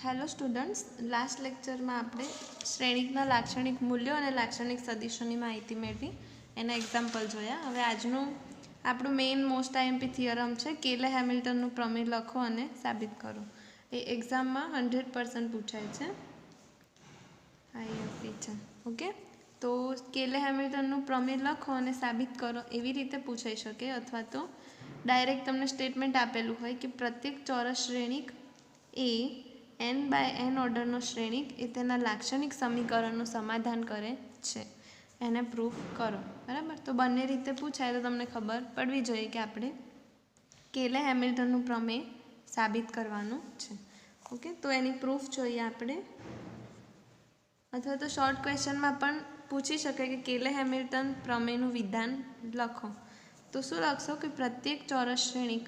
Hello students, last લેક્ચરમાં આપણે શ્રેણિકના લાક્ષણિક મૂલ્યો અને લાક્ષણિક સદિશોની માહિતી મેળવી, એના એક્ઝામ્પલ જોયા. હવે આજનું આપણું મેઇન મોસ્ટ આઈએમપી થિયરમ છે કેલે હેમિલ્ટનનું પ્રમેય લખો અને સાબિત કરો. એ એક્ઝામમાં 100% પૂછાય છે, આઈએમપી છે. ઓકે, તો કેલે હેમિલ્ટનનું પ્રમેય લખો અને સાબિત કરો એવી રીતે પૂછાઈ શકે, અથવા તો ડાયરેક્ટ તમને સ્ટેટમેન્ટ આપેલું હોય કે પ્રત્યેક ચોરસ શ્રેણિક એ n બાય n ઓર્ડરનો શ્રેણિક એ તેના લાક્ષણિક સમીકરણનું સમાધાન કરે છે, એને પ્રૂફ કરો. બરાબર, તો બંને રીતે પૂછાય તો તમને ખબર પડવી જોઈએ કે આપણે કેલે હેમિલ્ટનનું પ્રમેય સાબિત કરવાનું છે. ઓકે, તો એની પ્રૂફ જોઈએ આપણે, અથવા તો શોર્ટ ક્વેશ્ચનમાં પણ પૂછી શકે કે કેલે હેમિલ્ટન પ્રમેયનું વિધાન લખો. તો શું લખશો કે પ્રત્યેક ચોરસ શ્રેણિક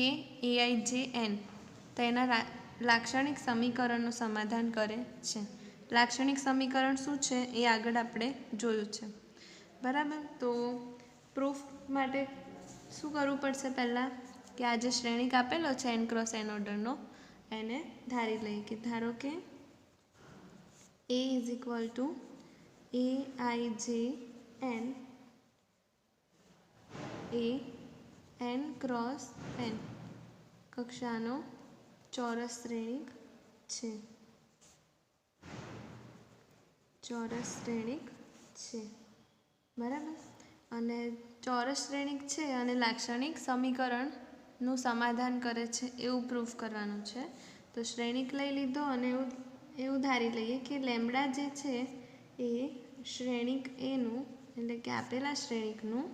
એ એઆઈ જે એન તેના લાક્ષણિક સમીકરણનું સમાધાન કરે છે. લાક્ષણિક સમીકરણ શું છે એ આગળ આપણે જોયું છે. બરાબર, તો પ્રૂફ માટે શું કરવું પડશે? પહેલાં કે આ જે શ્રેણિક આપેલો છે n ક્રોસ n ઓર્ડરનો, એને ધારી લઈએ કે ધારો કે A is equal two AI જે એન એ n ક્રોસ n કક્ષાનો ચોરસ શ્રેણિક છે. ચોરસ શ્રેણિક છે, બરાબર. અને ચોરસ શ્રેણિક છે અને લાક્ષણિક સમીકરણનું સમાધાન કરે છે એવું પ્રૂફ કરવાનું છે. તો શ્રેણિક લઈ લીધો અને એવું ધારી લઈએ કે લેમ્બડા જે છે એ શ્રેણિક એનું, એટલે કે આપેલા શ્રેણિકનું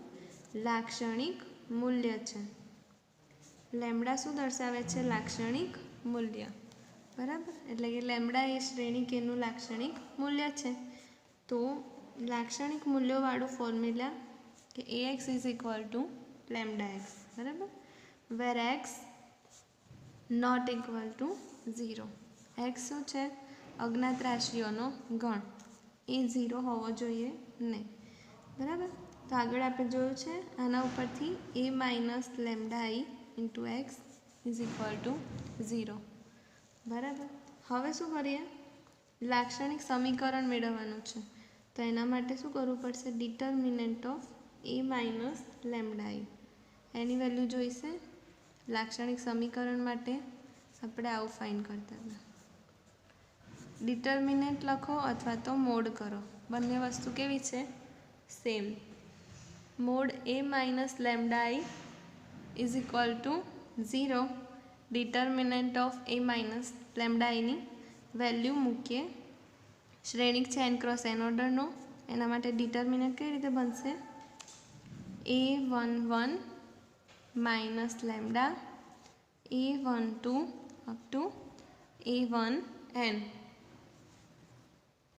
લાક્ષણિક મૂલ્ય છે. લેમ્બડા શું દર્શાવે છે? લાક્ષણિક મૂલ્ય. બરાબર, એટલે કે લેમ્બડા એ શ્રેણિક એનું લાક્ષણિક મૂલ્ય છે. તો લાક્ષણિક મૂલ્યોવાળું ફોર્મ્યુલા કે ax is equal to lambda x. બરાબર, where x not equal to 0. X શું છે? અજ્ઞાત રાશિઓનો ગણ. એ 0 હોવો જોઈએ નહીં. બરાબર, તો આગળ આપણે જોયું છે આના ઉપરથી a minus lambda I into x is equal to 0. બરાબર, હવે શું કરીએ? લાક્ષણિક સમીકરણ મેળવવાનું છે. તો એના માટે શું કરવું પડશે? Determinant of a minus lambda I, any value જોઈશે. લાક્ષણિક સમીકરણ માટે આપણે આવું ફાઇન્ડ કરતા હતા. ડિટર્મિનન્ટ લખો અથવા તો મોડ કરો, બંને વસ્તુ કેવી છે? Same. Mod a minus lambda I is equal to 0. Determinant of a minus lambda આઈની વેલ્યુ મૂકીએ. શ્રેણિક છે n ક્રોસ n ઓર્ડરનો, એના માટે ડિટર્મિનન્ટ કઈ રીતે બનશે? a11 minus lambda a12 up to a1n.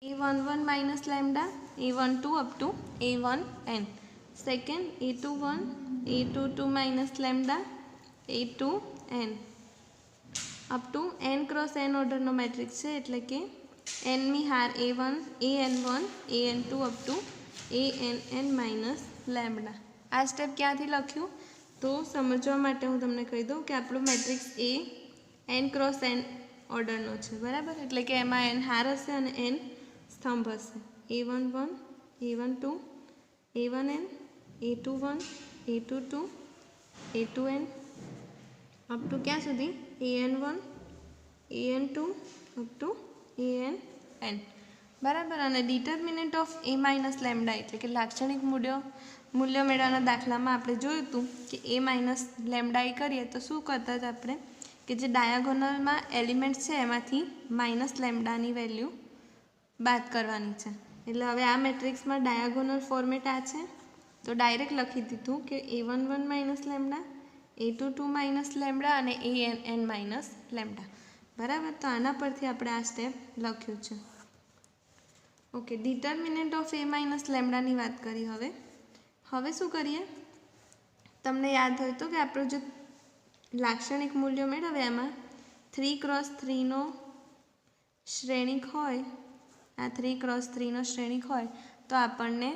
a11 minus lambda a12 up to a1n. Second a21 a22 minus lambda a2n up to n cross n ઓર્ડરનો મેટ્રિક્સ છે, એટલે કે nમી હાર a1 an1 an2 up to ann minus lambda. આ step ક્યાંથી લખ્યું? તો સમજવા માટે હું તમને કહી દઉં કે આપણું મેટ્રિક્સ એ n ક્રોસ n ઓર્ડરનો છે. બરાબર, એટલે કે એમાં n હાર હશે અને n સ્તંભ હશે. a11 a12 a1n a21 a22 a2n up two ક્યાં સુધી? an1 an2 up to ann. બરાબર, અને determinant of a minus lambda એટલે કે લાક્ષણિક મૂલ્ય મેળવવાના દાખલામાં આપણે જોયું હતું કે a માઇનસ લેમ્બડા એ કરીએ તો શું કરતા હતા આપણે? કે જે ડાયાગોનલમાં એલિમેન્ટ છે એમાંથી માઇનસ લેમ્બડાની વેલ્યુ બાદ કરવાની છે. એટલે હવે આ મેટ્રિક્સમાં ડાયાગોનલ ફોર્મેટ આ છે, તો ડાયરેક્ટ લખી દીધું કે a11 minus lambda a22 minus lambda અને ann માઇનસ લેમ્બડા. બરાબર, તો આના પરથી આપણે આ સ્ટેપ લખ્યું છે. Okay, determinant of a minus લેમ્બડાની વાત કરી. હવે શું કરીએ? તમને યાદ હોય તો કે આપણું જે લાક્ષણિક મૂલ્યો મેળવે એમાં 3 ક્રોસ 3નો શ્રેણિક હોય, આ 3 ક્રોસ 3નો શ્રેણિક હોય તો આપણને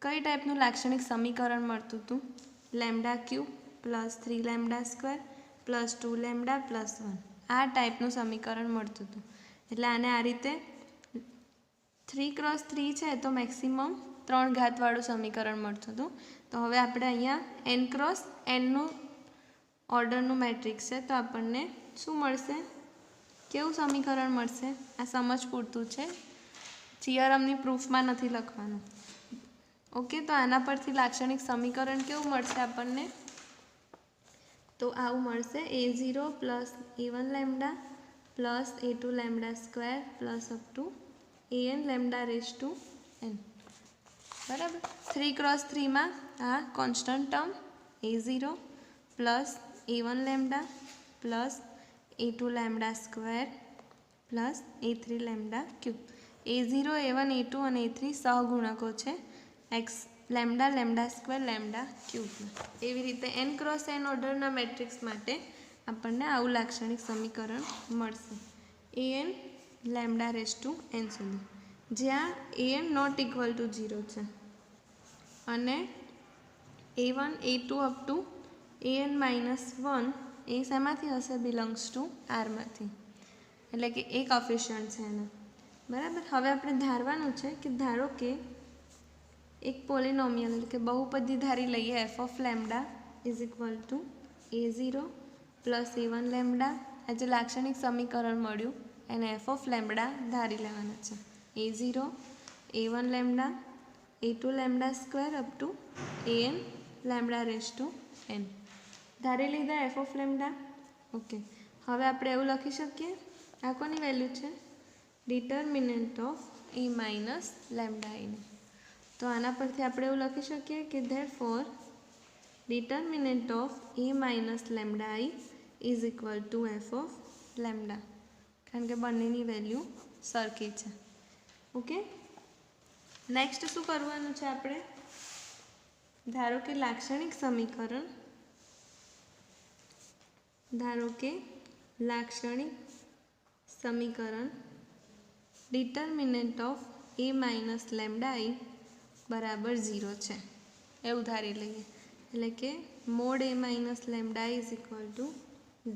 કઈ ટાઈપનું લાક્ષણિક સમીકરણ મળતું હતું? Lambda cube plus 3 lambda square plus 2 lambda plus 1. આ ટાઈપનું સમીકરણ મળતું હતું. એટલે આને આ રીતે 3x3 છે તો મેક્સિમમ 3 ઘાતવાળું સમીકરણ મળતું હતું. તો હવે આપણે અહીંયા n×nનું ઓર્ડરનું મેટ્રિક્સ છે તો આપણને શું મળશે, કેવું સમીકરણ મળશે? આ સમજ પૂરતું છે, થિયરમની પ્રૂફમાં નથી લખવાનું. ઓકે, તો આના પરથી લાક્ષણિક સમીકરણ કેવું મળશે આપણને? તો આવું મળશે a0 plus a1 lambda plus a2 lambda square plus up to an lambda raise to n. બરાબર. 3x3માં આ constant term a0 plus a1 lambda plus a2 lambda square plus a3 lambda cube. a0, a1, a2 અને a3 સહગુણકો છે x lambda lambda square lambda ક્યુબના. એવી રીતે n×n ઓર્ડરના મેટ્રિક્સ માટે આપણને આવું લાક્ષણિક સમીકરણ મળશે an lambda raise to n સુધી, જ્યાં an નોટ ઇક્વલ ટુ 0 છે અને a1, a2 up to an-1 એ શેમાંથી હશે? બિલોંગ્સ ટુ આરમાંથી, એટલે કે એક કોફિશિયન્ટ છે એનો. બરાબર. હવે આપણે ધારવાનું છે કે ધારો કે એક પોલિનોમિયલ એટલે કે બહુપદી ધારી લઈએ f of lambda is equal to a0 plus a1 lambda. આ જે લાક્ષણિક સમીકરણ મળ્યું એને f ઓફ લેમ્ડા ધારી લેવાના છે. a0, a1 lambda, a2 lambda square up to an lambda raise to n. ધારી લીધા f ઓફ લેમ્ડા. ઓકે, હવે આપણે એવું લખી શકીએ, આ કોની વેલ્યુ છે? Determinant of a minus lambda આઈની. તો આના પરથી આપણે એવું લખી શકીએ કે therefore determinant of a minus lambda I is equal to f of lambda, કારણ કે બંનેની વેલ્યુ સરખી છે. ઓકે, નેક્સ્ટ શું કરવાનું છે આપણે? ધારો કે લાક્ષણિક સમીકરણ, determinant of a minus lambda I બરાબર 0 છે એવું ધારી લઈએ. એટલે કે mod a minus lambda I is equal to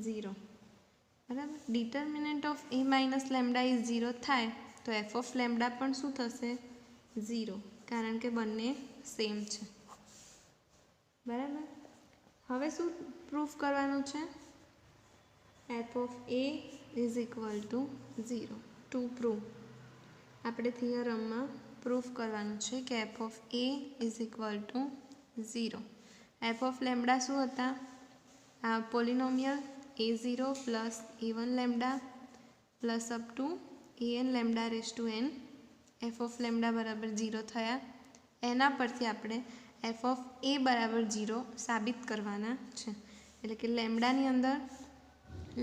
0. બરાબર. Determinant of a minus lambda I 0 થાય તો f ઓફ લેમ્ડા પણ શું થશે? 0, કારણ કે બંને સેમ છે. બરાબર. હવે શું પ્રૂફ કરવાનું છે? f of a is equal to 0. To prove આપણે થિયરમમાં પ્રૂફ કરવાનું છે કે f of a is equal to 0. f of lambda શું હતા? આ polynomial a0 plus a1 lambda plus up to an lambda raise to n. f of lambda બરાબર 0 થયા. એના પરથી આપણે f ઓફ a બરાબર 0 સાબિત કરવાના છે. એટલે કે લેમ્ડાની અંદર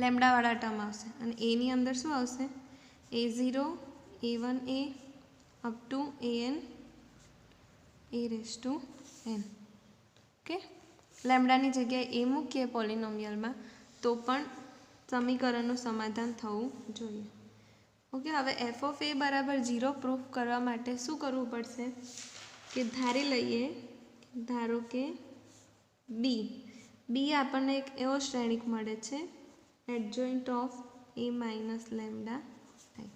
લેમ્ડાવાળા ટર્મ આવશે અને એની અંદર શું આવશે? a0, a1a up to an a raise to n. Okay, લેમ્ડાની જગ્યાએ એ મૂકીએ પોલિનોમિયલમાં તો પણ સમીકરણનું સમાધાન થવું જોઈએ. ઓકે, હવે f ઓફ a બરાબર 0 પ્રૂફ કરવા માટે શું કરવું પડશે? કે ધારી લઈએ, ધારો કે b આપણને એક એવો શ્રેણિક મળે છે adjoint of a minus lambda I.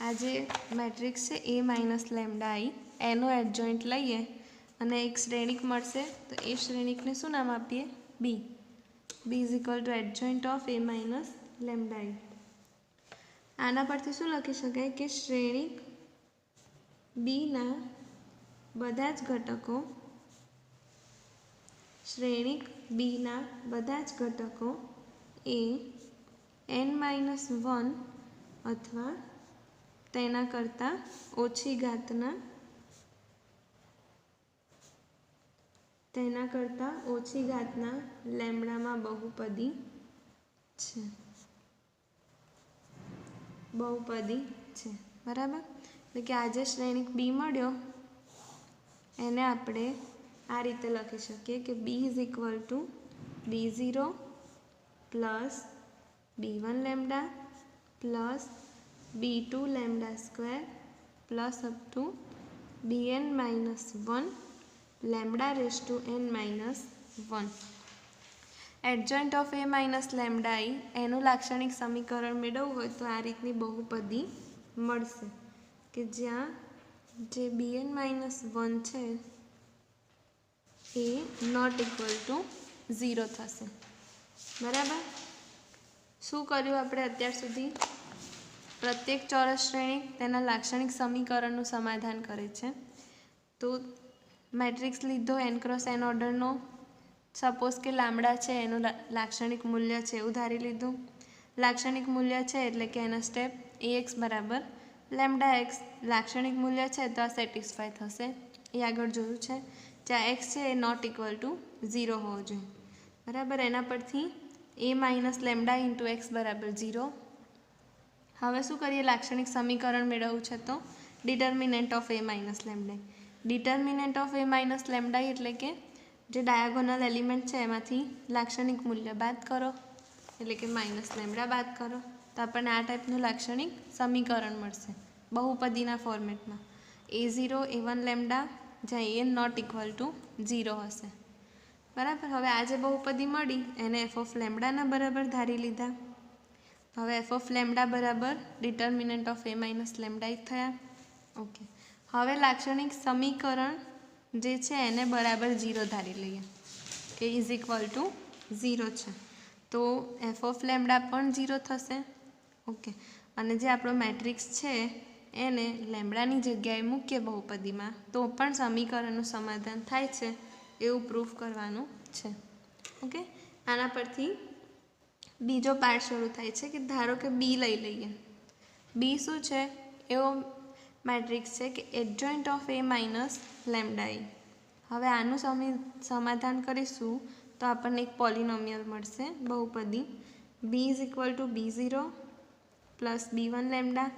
આ જે મેટ્રિક્સ છે a માઇનસ લેમ્ડા આઈ એનો એડજોઇન્ટ લઈએ અને એક શ્રેણિક મળશે તો એ શ્રેણિકને શું નામ આપીએ? b is equal to adjoint of a minus lambda I. આના પરથી શું લખી શકાય કે શ્રેણિક bના બધા જ ઘટકો એ n-1 અથવા તેના કરતાં ઓછી ઘાતના લેમ્ડામાં બહુપદી છે. બરાબર. એટલે કે આ જે શ્રેણિક b મળ્યો એને આપણે આ રીતે લખી શકીએ કે b is equal to b0 plus b1 lambda plus b2 lambda square plus up to bn-1 lambda raise to n-1. Adjoint of A minus lambda I એનું લાક્ષણિક સમીકરણ મેળવવું હોય તો આ રીતની બહુપદી મળશે કે જ્યાં જે bn માઇનસ 1 છે એ નોટ ઇક્વલ ટુ 0 થશે. બરાબર. શું કર્યું આપણે અત્યાર સુધી? પ્રત્યેક ચોરસ શ્રેણી તેના લાક્ષણિક સમીકરણનું સમાધાન કરે છે. તો મેટ્રિક્સ લીધો n ક્રોસ n ઓર્ડરનો. સપોઝ કે લામડા છે એનું લાક્ષણિક મૂલ્ય છે એવું ધારી લીધું. લાક્ષણિક મૂલ્ય છે એટલે કે એનો સ્ટેપ ax બરાબર લેમ્ડા એક્સ. લાક્ષણિક મૂલ્ય છે તો આ સેટિસ્ફાય થશે એ આગળ જોયું છે. જ્યાં એક્સ છે એ નોટ ઇક્વલ ટુ 0 હોવો જોઈએ. બરાબર. એના પરથી a minus lambda into x બરાબર 0. હવે શું કરીએ? લાક્ષણિક સમીકરણ મેળવવું છે તો determinant of a minus lambda. Determinant of a minus lambda એટલે કે જે ડાયાગોનલ એલિમેન્ટ છે એમાંથી લાક્ષણિક મૂલ્ય બાદ કરો એટલે કે માઇનસ લેમ્ડા બાદ કરો તો આપણને આ ટાઈપનું લાક્ષણિક સમીકરણ મળશે બહુપદીના ફોર્મેટમાં. a0 a1 લેમ્ડા જ્યાં a નોટ ઇક્વલ ટુ 0 હશે. બરાબર. હવે આ જે બહુપદી મળી એને એફ ઓફ લેમ્ડાના બરાબર ધારી લીધા. હવે એફ ઓફ લેમ્ડા બરાબર determinant of A minus lambda જ થયા. ઓકે. હવે લાક્ષણિક સમીકરણ જે છે એને બરાબર 0 ધારી લઈએ કે ઇઝ ઇક્વલ ટુ 0 છે. તો એફ ઓફ લેમ્ડા પણ 0 થશે. ઓકે. અને જે આપણો મેટ્રિક્સ છે એને લેમ્ડાની જગ્યાએ મૂકીએ બહુપદીમાં તો પણ સમીકરણનું સમાધાન થાય છે એવું પ્રૂફ કરવાનું છે. ઓકે. આના પરથી બીજો પાર્ટ શરૂ થાય છે કે ધારો કે બી લઈ લઈએ. બી શું છે? એવો મેટ્રિક્સ છે કે adjoint of A minus lambda A. હવે આનું સમાધાન કરીશું તો આપણને એક પોલિનોમિયલ મળશે બહુપદી B is equal to b0 plus b1 lambda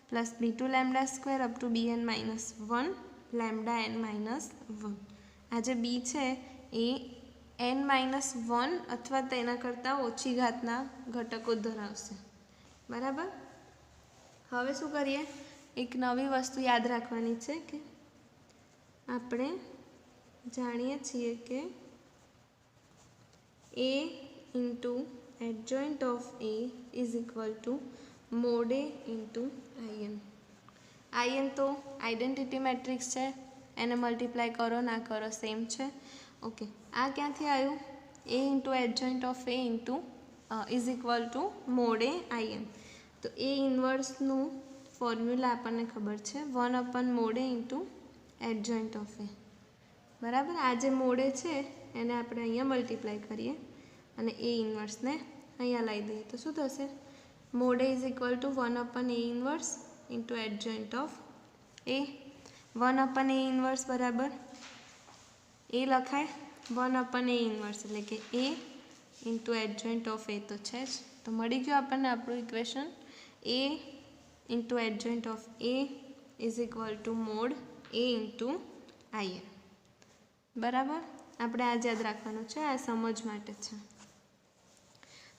plus b2 lambda square up to bn minus 1 lambda n minus 1. આ જે બી છે એ n માઇનસ 1 અથવા તેના કરતાં ઓછી ઘાતના ઘટકો ધરાવશે. બરાબર. હવે શું કરીએ? એક નવી વસ્તુ યાદ રાખવાની છે કે આપણે જાણીએ છીએ કે a into adjoint of a is equal to mode a into in. in તો આઇડેન્ટિટી મેટ્રિક્સ છે એને મલ્ટીપ્લાય કરો ના કરો સેમ છે. ઓકે. આ ક્યાંથી આવ્યું? a into adjoint of a into is equal to mode a in. તો એ ઇન્વર્સનું ફોર્મ્યુલા આપણને ખબર છે 1 upon mod a into adjoint of a. બરાબર. આ જે મોડે છે એને આપણે અહીંયા મલ્ટીપ્લાય કરીએ અને એ ઇન્વર્સને અહીંયા લાવી દઈએ તો શું થશે? Mod A is equal to 1 upon A inverse into adjoint of A. 1 upon A inverse બરાબર એ લખાય 1 અપન એ ઇન્વર્સ એટલે કે A into adjoint of A તો છે જ. તો મળી ગયું આપણને આપણું equation A into adjoint of A is equal to mod A into in. બરાબર. આપણે આ જ યાદ રાખવાનું છે. આ સમજ માટે છે.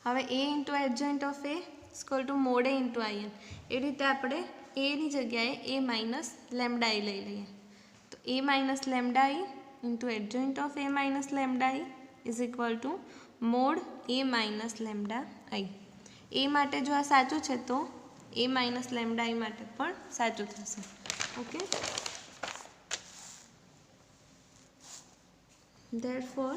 હવે A into adjoint of A equal to mod A into in. એ રીતે આપણે એની જગ્યાએ એ માઇનસ લેમ્ડા i લઈ લઈએ તો A minus lambda i into adjoint of A minus lambda i is equal to mod A minus lambda i. એ માટે જો આ સાચું છે તો એ માઇનસ લેમ્ડા i માટે પણ સાચું થશે. Okay. therefore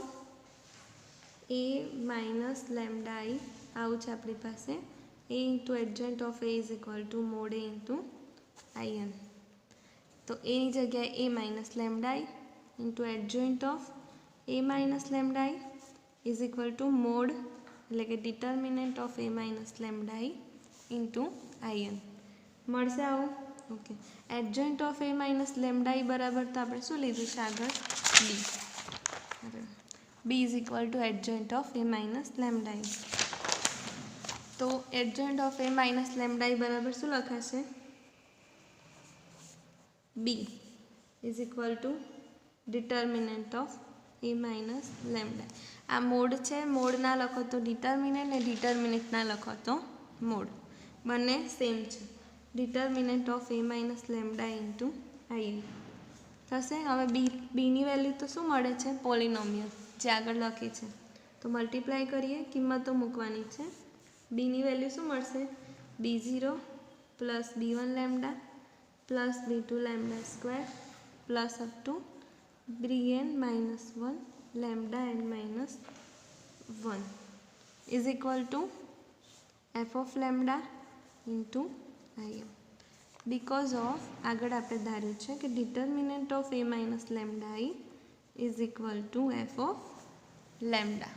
a minus lambda i આવું છે આપણી પાસે. a into adjoint of a is equal to mode a into in. તો એની જગ્યાએ a minus lambda i into adjoint of a minus lambda i is equal to mode એટલે કે determinant of a minus lambda i into in મળશે આવું. Okay. Adjoint of a minus lambda i બરાબર તો આપણે શું લીધું છે આગળ? b. b is equal to adjoint of a minus lambda i. તો adjoint of a minus lambda i બરાબર શું લખાશે? b is equal two determinant of a minus lambda. આ મોડ છે. મોડ ના લખો તો ડિટર્મિનન્ટ ને ડિટર્મિનન્ટ ના લખો તો મોડ. બંને સેમ છે. Determinant of a minus lambda into in થશે. હવે બીની વેલ્યુ તો શું મળે છે? પોલિનોમિયલ જે આગળ લખી છે तो मल्टीप्लाय करिए, किंमतो मूकवानी छे। बीनी वेल्यू शुं मळशे? B0 plus B1 lambda plus B2 lambda square plus up to Bn minus 1 lambda n minus 1 is equal to f of lambda into im। Because of आगळ आपणे धार्युं छे कि determinant of a minus lambda i is equal to f of lambda.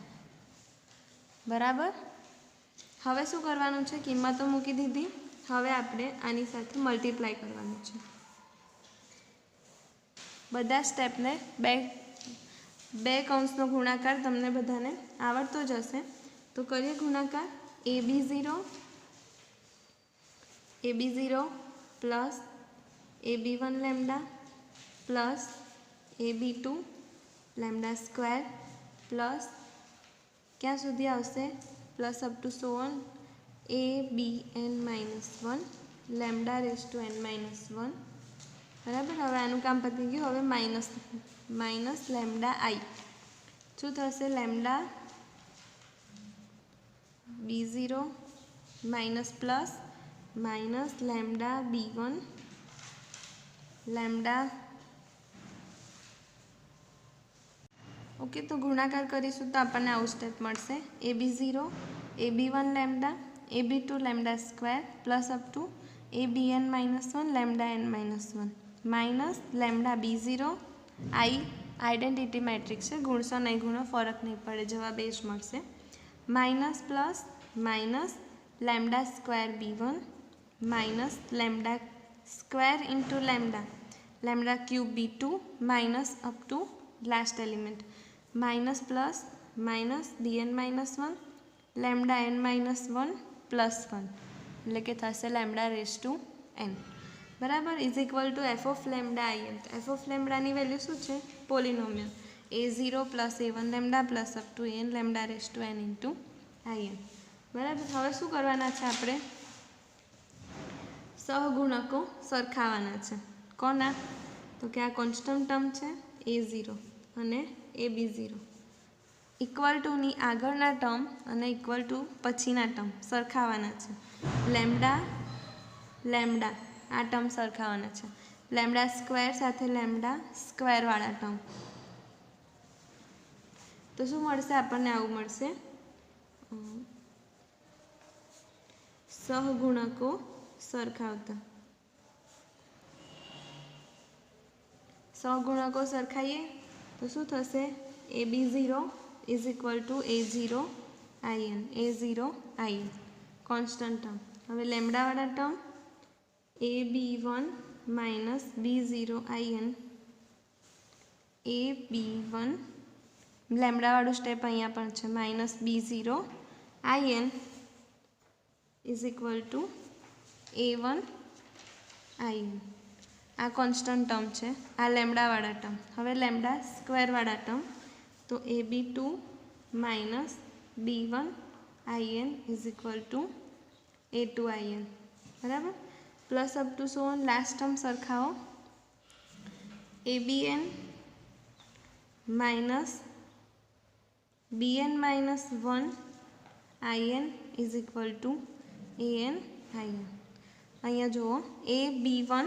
बराबर। हवे शुं करवानुं छे? किंमतो मूकी दीधी। हवे आपणे आनी साथे मल्टीप्लाय करवानुं छे। बधा स्टेपने बे कौंसनो गुणाकार तमने बधाने आवडतो ज हशे। तो करिए गुणाकार। AB0 plus AB1 lambda plus AB2 lambda square plus क्या सुधी आवशे plus up to so on ABn minus 1 lambda raise to n minus 1। बराबर। हवे आनुं काम पती गयुं। हवे माइनस लेमडा i शुं थशे? Lambda B0 minus plus minus lambda B1 lambda. Okay, तो गुणाकार करीशुं तो आपणे आवुं स्टेप मळशे। AB0 AB1 lambda AB2 lambda square plus up to ABn minus 1 lambda n minus 1 minus lambda B0 i identity matrix है, गुणशो नहीं गुणो फरक नहीं पड़े, जवाब ए ज मळशे। Minus plus minus lambda square B1 minus lambda square into lambda lambda cube B2 minus up to last element minus plus minus Bn minus 1 lambda n minus 1 plus 1 एटले के थशे लेमडा रेज टू n। बराबर। Is equal to f of lambda im। तो f of lambda नी value शुं छे? Polynomial a0 plus a1 lambda plus up to n lambda raise to n into im। बराबर। हवे शुं करवाना छे आपणे? सहगुणको सरखावाना छे। कोना? तो कि आ कोन्स्टंट टर्म छे a0 अने ab0 इक्वल टू नी आगळना टर्म अने इक्वल टू पछीना टर्म सरखावाना छे। लेमडा लेमडा आ टर्म सरखावाना छे। लेमडा स्क्वेर साथे लेमडा स्क्वेर वाळा टर्म तो शुं मळशे? आपणने आवुं मळशे। सहगुणको सरखावता सहगुणको सरखाइए तो शुं थशे? AB0 is equal to A0 in constant term. हवे लेमडा वाळा term AB1 minus B0 in AB1 lambda वाळुं स्टेप अहींया पण छे minus B0 in is equal to A1 in आ कॉन्स्टंट टर्म है। आ लेमडा वाला टर्म। हवे लेमडा स्क्वेर वाला टर्म तो AB2 minus B1 in is equal to A2 in। बराबर। Plus up to so on last term सरखाओ ABn minus Bn minus 1 in is equal to an in। अहींया जुओ AB1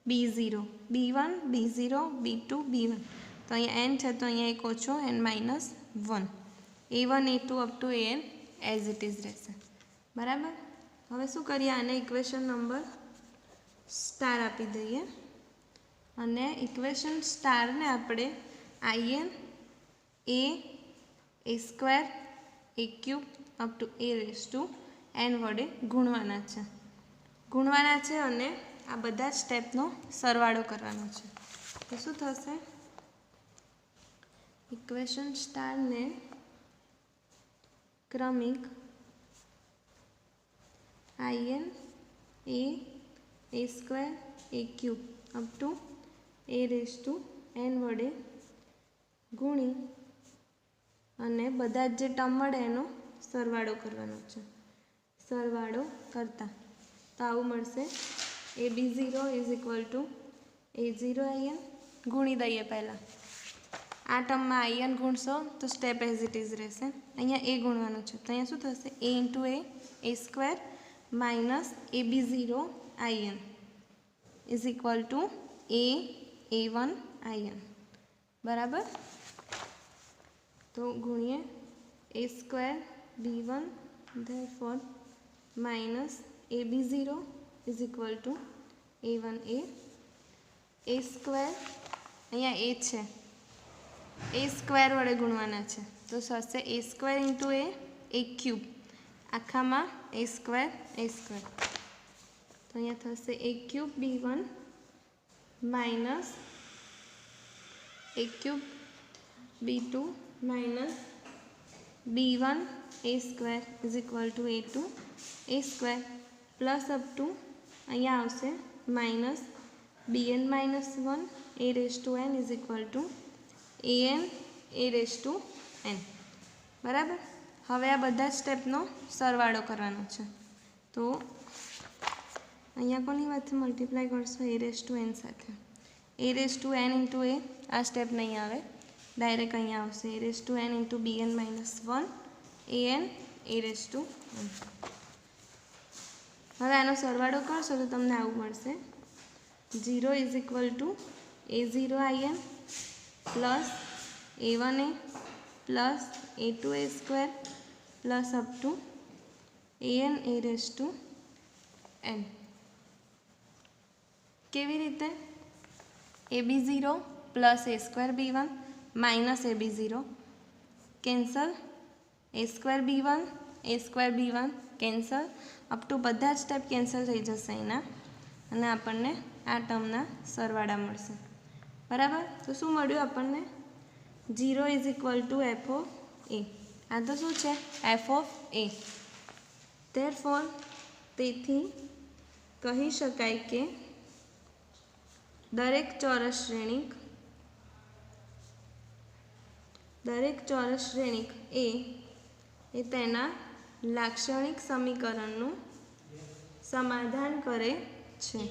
B0 B1 B0 B2 B1 तो अहींया n है तो अहींया एक ओछो n minus 1 A1 A2 up to an as it is रहेशे। बराबर। हवे शुं करीए? आने इक्वेशन नंबर स्टार आपी दईए अने इक्वेशन स्टार ने आपणे in a square a cube up to a raise to n वडे गुणवाना छे अने आ बधा स्टेपनो सरवाळो करवानो छे। तो शुं थशे? इक्वेशन स्टार ने क्रमिक in a square a cube up to a raise to n वडे गुणी अने बधा जे टर्म मळे एनो सरवाळो करवानो छे। सरवाळो करता तो आवुं मळशे AB0 is equal to A0 in गुणी दईए पहला આ ટર્મમાં આઈએન ગુણશો તો સ્ટેપ એઝ ઇટ ઇઝ રહેશે. અહીંયા એ ગુણવાનું છે તો અહીંયા શું થશે A into A square minus AB0 I N is equal to A1 I N. બરાબર. તો ગુણીએ A square B1 therefore minus AB0 is equal to A1 A square અહીંયા એ છે એ સ્ક્વેર વડે ગુણવાના છે તો થશે A square into A cube આખામાં એ સ્ક્વેર તો અહીંયા થશે A cube B1 minus A cube B2 minus B1 A square is equal to A2 A square plus up to અહીંયા આવશે minus bn minus 1 A raise to n is equal to an A raise to n. બરાબર. હવે આ બધા સ્ટેપનો સરવાળો કરવાનો છે તો અહીંયા કોની સાથે મલ્ટીપ્લાય કરશો એ રેઝ ટુ n સાથે. A raise to n into A આ સ્ટેપ નહીં આવે ડાયરેક્ટ અહીંયા આવશે A raise to n into bn minus 1 an A raise to n. હવે આનો સરવાળો કરશો તો તમને આવું મળશે 0 is equal to A0 IN plus A1 plus A2 A square plus up to an A raise to n. કેવી રીતે AB0 plus A square B1 minus AB0 cancel A square B1 cancel up to બધા જ step cancel થઈ જશે એના અને આપણને આ ટર્મના સરવાળા મળશે. બરાબર. તો શું મળ્યું આપણને 0 is equal to f of a. આ તો શું છે f ઓફ a. ધેરફોર તેથી કહી શકાય કે દરેક ચોરસ શ્રેણિક એ તેના લાક્ષણિક સમીકરણનું સમાધાન કરે છે.